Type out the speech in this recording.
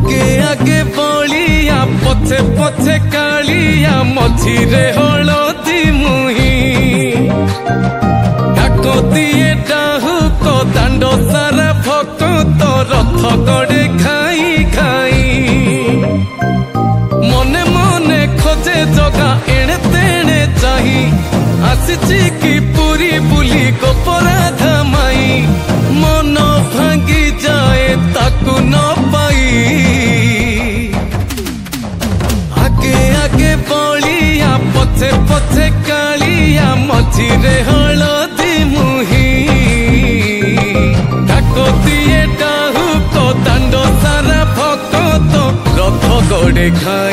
आगे आगे बलिया पछे पछे कालिया मझिरे हलदी मुही डाको दिए डाहुक दांड सारा भक्त रथ गड़े खाई खाई मने मने खोजे जगा एणे तेणे चाही आसीची की पूरी बुली गोपराध माई मन भांगी जाए ताकू न पाई आगे आगे बलिया पछे पछे कालिया मझिरे हलदी मुही डाको दिए डाहुक दांड सारा भक्त रथ गड़े खाई।